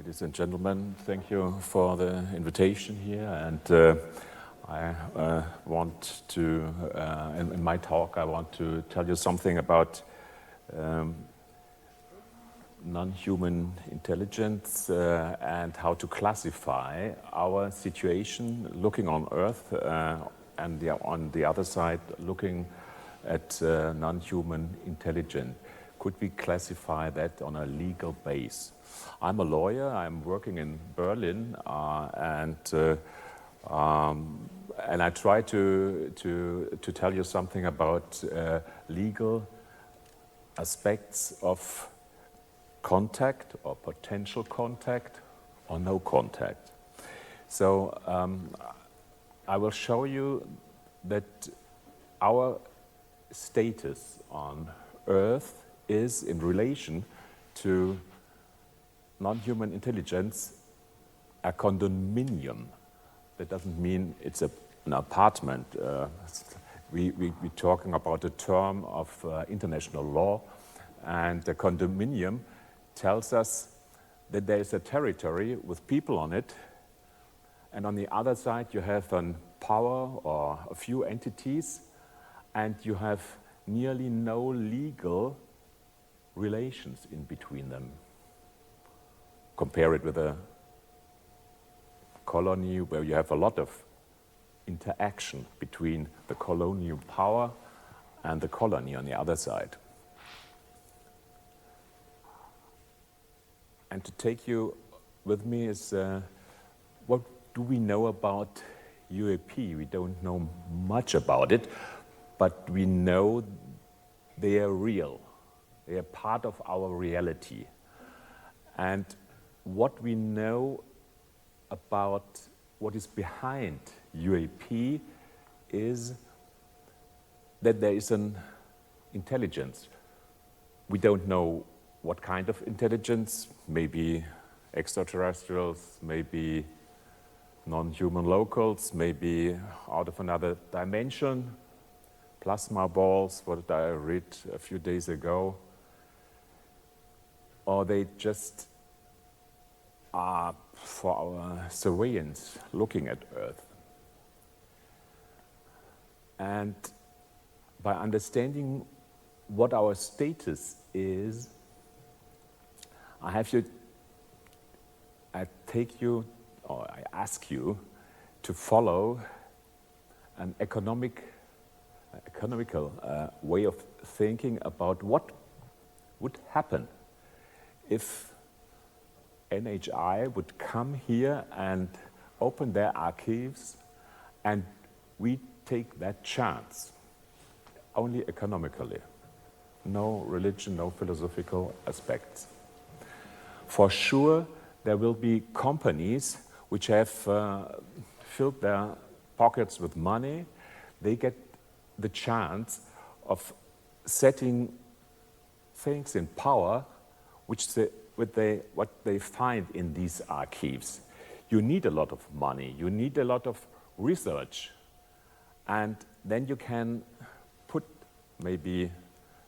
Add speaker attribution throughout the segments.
Speaker 1: Ladies and gentlemen, thank you for the invitation here. And I want to, in my talk, I want to tell you something about non-human intelligence and how to classify our situation looking on Earth and on the other side looking at non-human intelligence. Could we classify that on a legal base? I'm a lawyer. I'm working in Berlin, and I try to tell you something about legal aspects of contact or potential contact or no contact. So I will show you that our status on Earth is in relation to non-human intelligence a condominium. That doesn't mean it's an apartment. We're talking about a term of international law, and the condominium tells us that there is a territory with people on it, and on the other side you have a power or a few entities, and you have nearly no legal relations in between them. Compare it with a colony where you have a lot of interaction between the colonial power and the colony on the other side. And to take you with me is what do we know about UAP? We don't know much about it, but we know they are real. They are part of our reality. And what we know about what is behind UAP is that there is an intelligence. We don't know what kind of intelligence, maybe extraterrestrials, maybe non-human locals, maybe out of another dimension, plasma balls, what I read a few days ago, or they just are for our surveillance looking at Earth. And by understanding what our status is, I ask you to follow an economical way of thinking about what would happen if NHI would come here and open their archives, and we take that chance, only economically, no religion, no philosophical aspects. For sure, there will be companies which have filled their pockets with money. They get the chance of setting things in power what they find in these archives. You need a lot of money, you need a lot of research, and then you can put maybe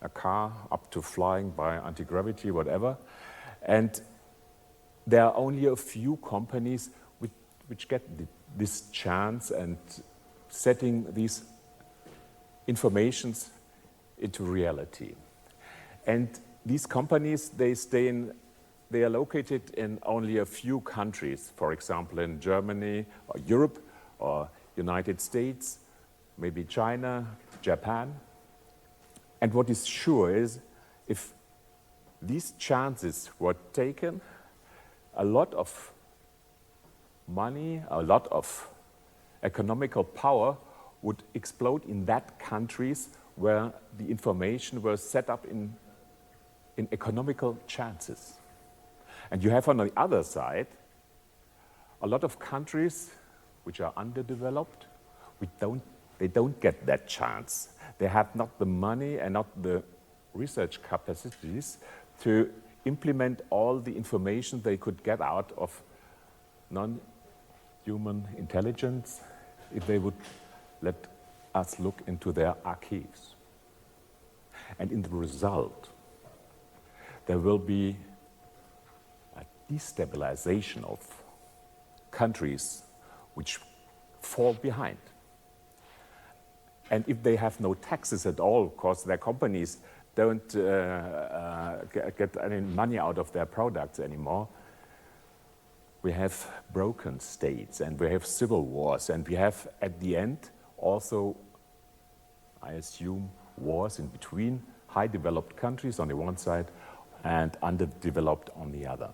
Speaker 1: a car up to flying by anti-gravity, whatever, and there are only a few companies which get this chance and setting these informations into reality. And these companies, they are located in only a few countries, for example, in Germany or Europe or United States, maybe China, Japan. And what is sure is, if these chances were taken, a lot of money, a lot of economical power would explode in that countries where the information was set up in economical chances. And you have on the other side a lot of countries which are underdeveloped. They don't get that chance. They have not the money and not the research capacities to implement all the information they could get out of non-human intelligence if they would let us look into their archives. And in the result, there will be a destabilization of countries which fall behind. And if they have no taxes at all, because their companies don't get any money out of their products anymore, we have broken states and we have civil wars, and we have at the end also, I assume, wars in between high developed countries on the one side and underdeveloped on the other.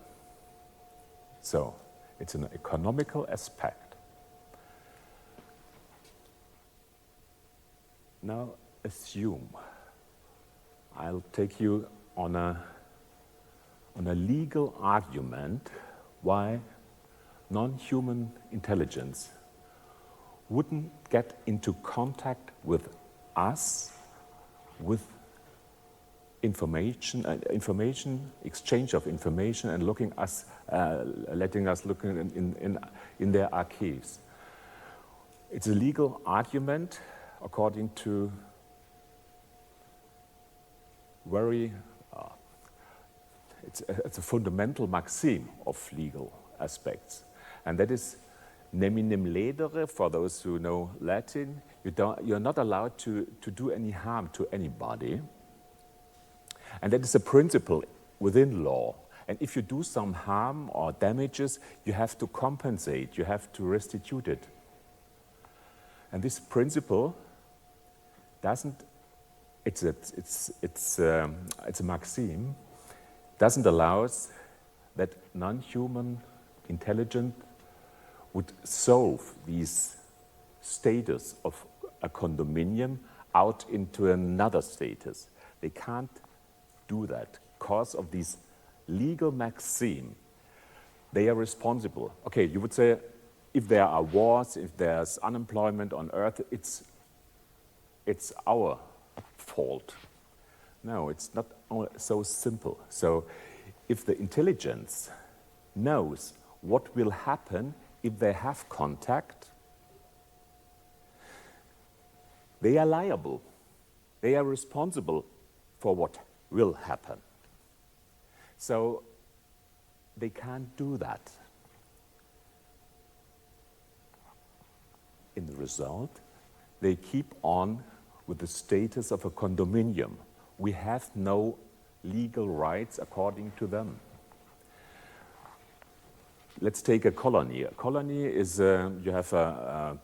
Speaker 1: So it's an economical aspect. Now assume, I'll take you on a legal argument why non-human intelligence wouldn't get into contact with us, with information, exchange of information, and letting us look in their archives. It's a legal argument according to it's a fundamental maxim of legal aspects, and that is neminem ledere. For those who know Latin, you're not allowed to do any harm to anybody, and that is a principle within law. And if you do some harm or damages, you have to compensate, you have to restitute it. And this principle doesn't, it's a maxim, doesn't allow us that non-human intelligence would solve these status of a condominium out into another status. They can't do that because of these legal maxim. They are responsible. Okay, you would say if there are wars, if there's unemployment on earth, it's our fault. No, it's not so simple. So if the intelligence knows what will happen if they have contact, they are liable. They are responsible for what will happen. So they can't do that. In the result, they keep on with the status of a condominium. We have no legal rights according to them. Let's take a colony. A colony is, you have a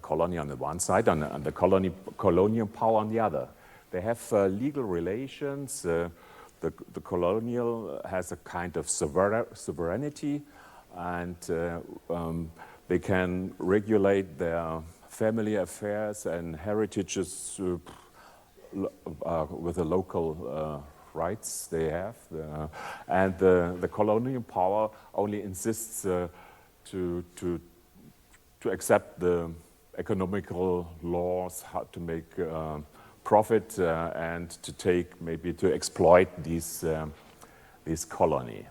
Speaker 1: colony on the one side and the colonial power on the other. They have legal relations. The colonial has a kind of sovereignty, and they can regulate their family affairs and heritages with the local rights they have. And the colonial power only insists to accept the economical laws, how to make profit and to exploit this colony.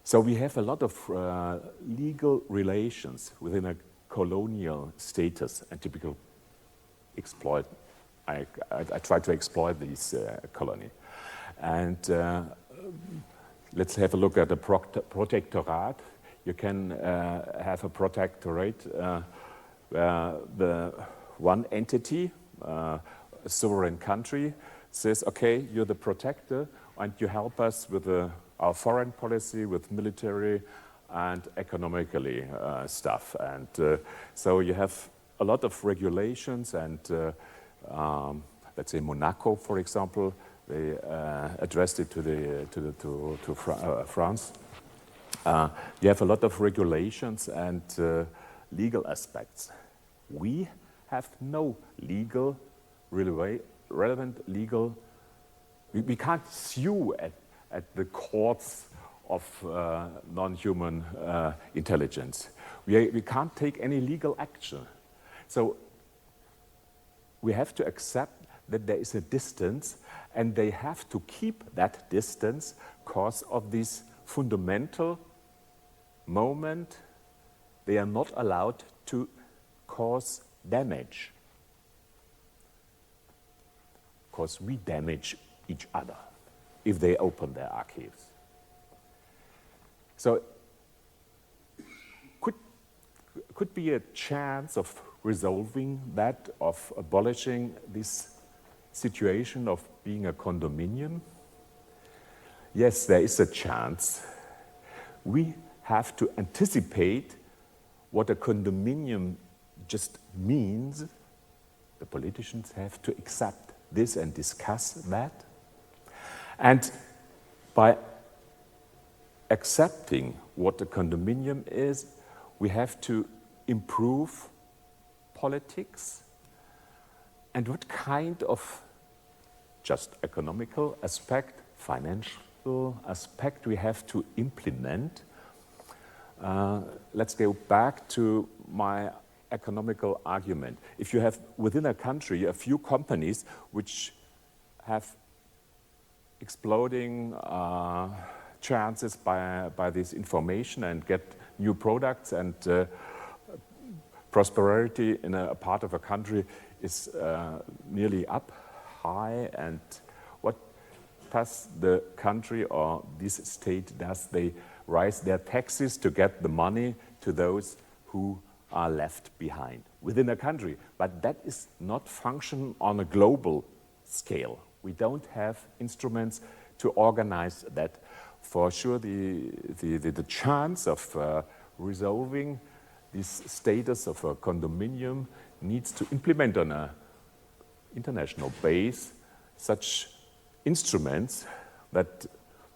Speaker 1: So we have a lot of legal relations within a colonial status and typical exploit. I try to exploit this colony. And let's have a look at the protectorate. You can have a protectorate where the one entity, a sovereign country, says, okay, you're the protector and you help us with our foreign policy, with military and economically stuff. And so you have a lot of regulations, and let's say Monaco, for example, they addressed it to France. You have a lot of regulations and legal aspects. We have no relevant legal. We can't sue at the courts of non-human intelligence. We can't take any legal action. So we have to accept that there is a distance, and they have to keep that distance because of this fundamental moment. They are not allowed to cause damage, because we damage each other if they open their archives. So could be a chance of resolving that, of abolishing this situation of being a condominium? Yes, there is a chance. We have to anticipate what a condominium just means. The politicians have to accept this and discuss that. And by accepting what a condominium is, we have to improve politics. And what kind of just economical aspect, financial aspect we have to implement? Let's go back to my economical argument. If you have within a country a few companies which have exploding chances by this information and get new products, and prosperity in a part of a country is nearly up high, and what does the country or this state does? They raise their taxes to get the money to those who are left behind within a country. But that is not function on a global scale. We don't have instruments to organize that. For sure, the chance of resolving this status of a condominium needs to implement on an international base such instruments that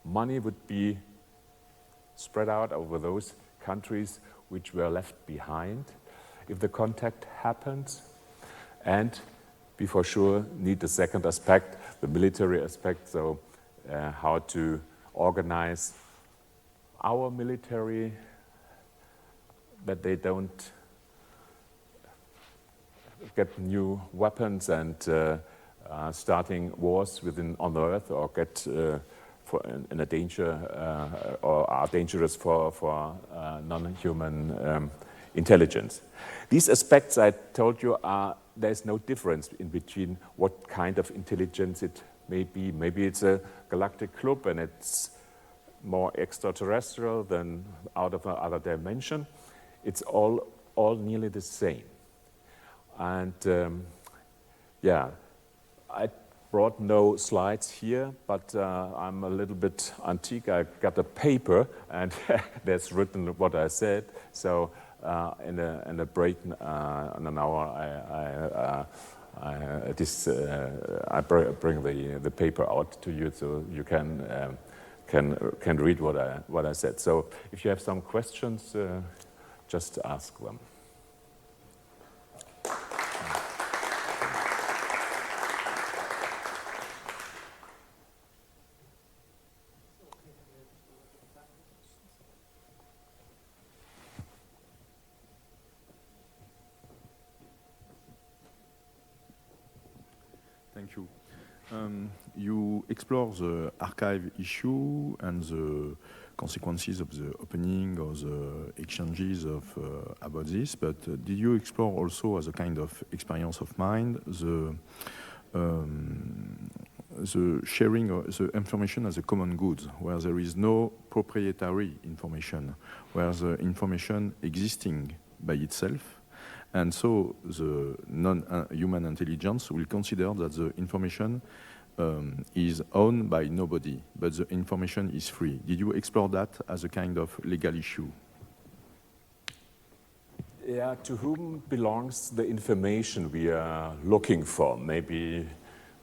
Speaker 1: money would be spread out over those countries which were left behind if the contact happens. And we for sure need the second aspect, the military aspect, so how to organize our military that they don't get new weapons and starting wars on the earth, or get in a danger or are dangerous for non-human intelligence. These aspects I told you there's no difference in between what kind of intelligence it may be. Maybe it's a galactic club and it's more extraterrestrial than out of another dimension. It's all nearly the same. And yeah, I brought no slides here, but I'm a little bit antique. I got a paper and there's written what I said. So in a break in an hour, I bring the paper out to you so you can read what I said. So if you have some questions, just ask them.
Speaker 2: Thank you. You explore the archive issue and the consequences of the opening or the exchanges about this, but did you explore also, as a kind of experience of mind, the sharing of the information as a common good, where there is no proprietary information, where the information existing by itself, and so the non-human intelligence will consider that the information is owned by nobody, but the information is free. Did you explore that as a kind of legal issue?
Speaker 1: Yeah, to whom belongs the information we are looking for? Maybe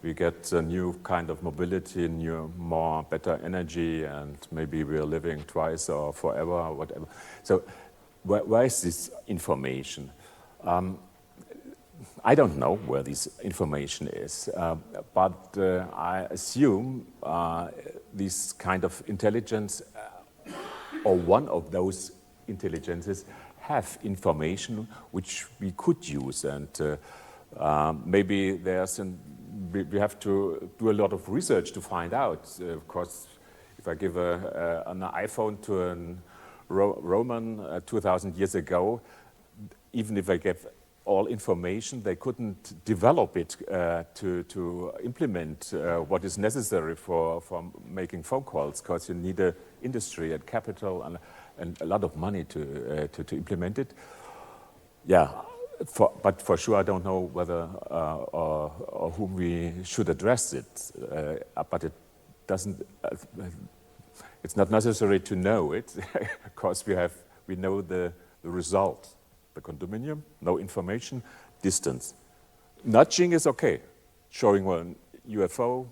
Speaker 1: we get a new kind of mobility, more better energy, and maybe we are living twice or forever or whatever. So where is this information? I don't know where this information is, but I assume this kind of intelligence or one of those intelligences have information which we could use, and maybe we have to do a lot of research to find out. Of course, if I give an iPhone to a Roman 2,000 years ago, even if I gave all information, they couldn't develop it to implement what is necessary for making phone calls, because you need a industry and capital and a lot of money to implement it. Yeah, but for sure I don't know whether or whom we should address it. But it doesn't. It's not necessary to know it, because we know the result. The condominium, no information, distance. Nudging is okay, showing one UFO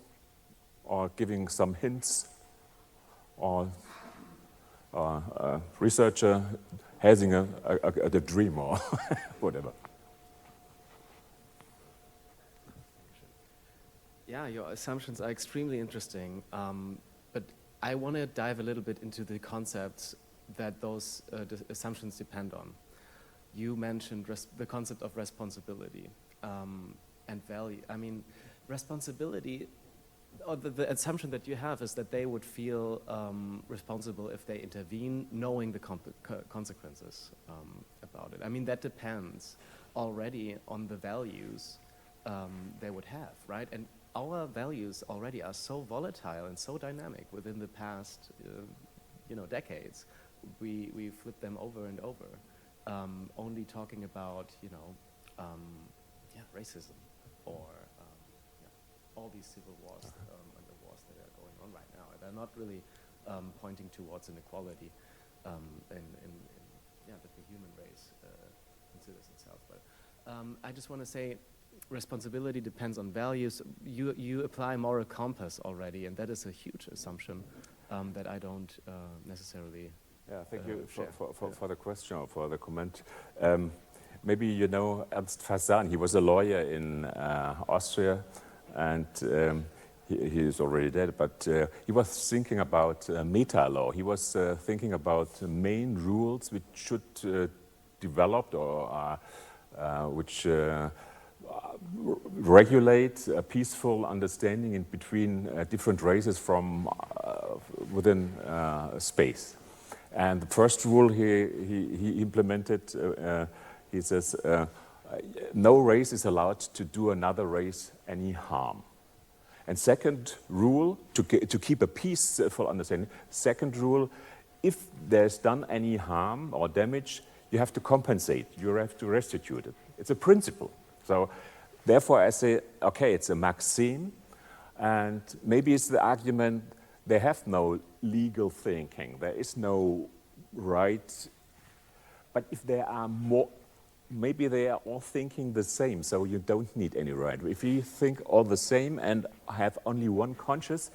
Speaker 1: or giving some hints, or a researcher having a dream or whatever.
Speaker 3: Yeah, your assumptions are extremely interesting, but I want to dive a little bit into the concepts that those assumptions depend on. You mentioned the concept of responsibility and value. I mean, responsibility, or the assumption that you have is that they would feel responsible if they intervene, knowing the consequences about it. I mean, that depends already on the values they would have, right? And our values already are so volatile and so dynamic within the past, decades. We flip them over and over. Only talking about, racism or all these civil wars and the wars that are going on right now. They're not really pointing towards inequality that the human race considers itself. But I just want to say, responsibility depends on values. You apply moral compass already, and that is a huge assumption that I don't necessarily.
Speaker 1: Yeah, thank you for the question or for the comment. Maybe you know Ernst Fasan. He was a lawyer in Austria, and he is already dead, but he was thinking about meta law. He was thinking about main rules which should develop or which regulate a peaceful understanding in between different races from within space. And the first rule he implemented, he says, no race is allowed to do another race any harm. And second rule, to keep a peaceful understanding, second rule, if there's done any harm or damage, you have to compensate, you have to restitute it. It's a principle. So therefore I say, okay, it's a maxim, and maybe it's the argument they have no legal thinking, there is no right, but if there are more, maybe they are all thinking the same, so you don't need any right. If you think all the same and have only one conscience,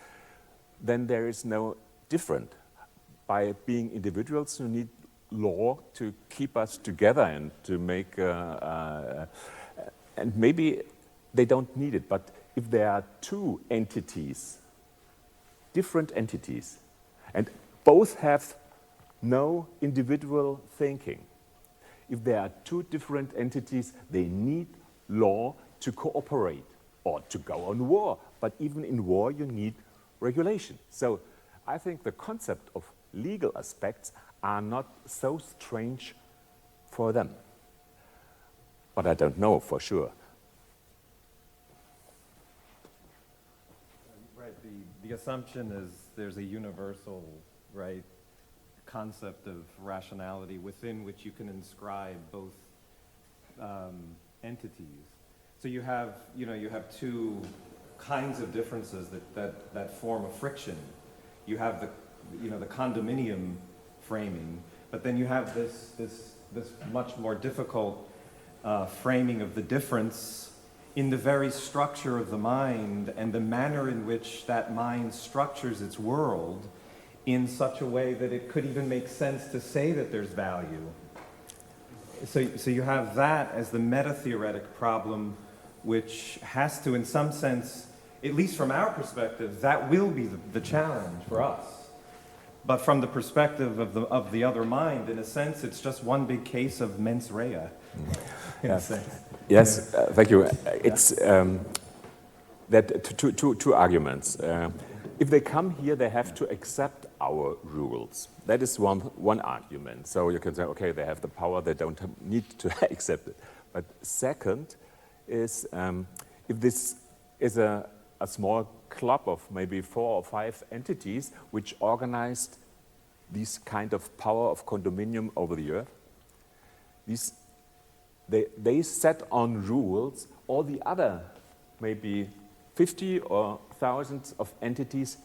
Speaker 1: then there is no different. By being individuals, you need law to keep us together and to make, and maybe they don't need it, but if there are two entities, different entities, and both have no individual thinking. If there are two different entities, they need law to cooperate or to go on war. But even in war, you need regulation. So I think the concept of legal aspects are not so strange for them. But I don't know for sure.
Speaker 4: Right, the assumption is there's a universal, right, concept of rationality within which you can inscribe both entities. So you have two kinds of differences that form a friction. You have the condominium framing, but then you have this much more difficult framing of the difference in the very structure of the mind and the manner in which that mind structures its world in such a way that it could even make sense to say that there's value. So you have that as the meta-theoretic problem, which has to, in some sense, at least from our perspective, that will be the challenge for us. But from the perspective of the other mind, in a sense, it's just one big case of mens rea.
Speaker 1: Yes, thank you. It's that two arguments. If they come here, they have to accept our rules. That is one argument. So you can say, okay, they have the power, they don't need to accept it. But second is, if this is a small club of maybe 4 or 5 entities which organized this kind of power of condominium over the earth. They set on rules. All the other, maybe 50 or thousands of entities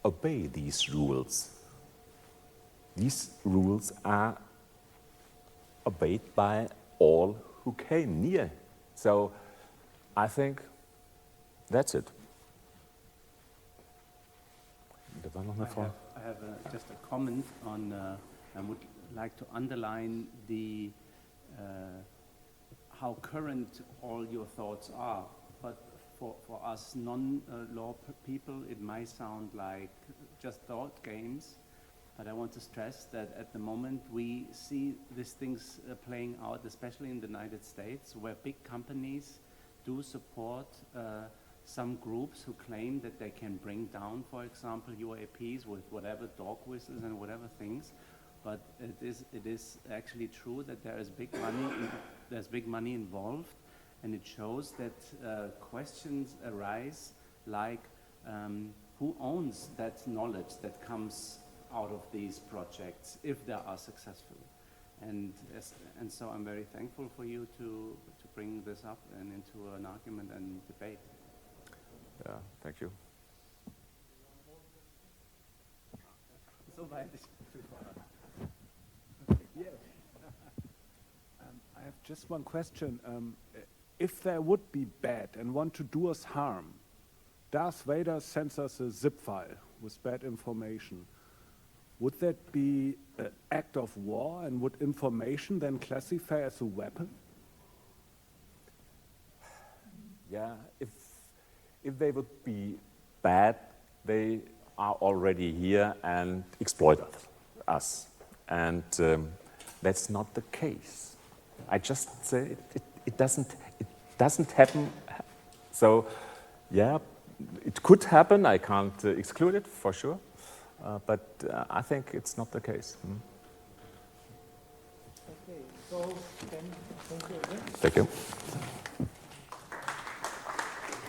Speaker 1: obey these rules. These rules are obeyed by all who came near. So I think that's it.
Speaker 5: I have just a comment on, I would like to underline the how current all your thoughts are, but for us non-law people, it might sound like just thought games, but I want to stress that at the moment we see these things playing out, especially in the United States, where big companies do support some groups who claim that they can bring down, for example, UAPs with whatever dog whistles and whatever things. But it is actually true that there is there's big money involved, and it shows that questions arise like who owns that knowledge that comes out of these projects if they are successful. And so I'm very thankful for you to bring this up and into an argument and debate.
Speaker 1: Yeah, thank you.
Speaker 6: I have just one question. If there would be bad and want to do us harm, Darth Vader sends us a zip file with bad information. Would that be an act of war, and would information then classify as a weapon?
Speaker 1: Yeah, if they would be bad, they are already here and exploit us. And that's not the case. I just say it doesn't happen. So, yeah, it could happen. I can't exclude it for sure. But I think it's not the case.
Speaker 7: Okay, so thank you again.
Speaker 1: Thank you.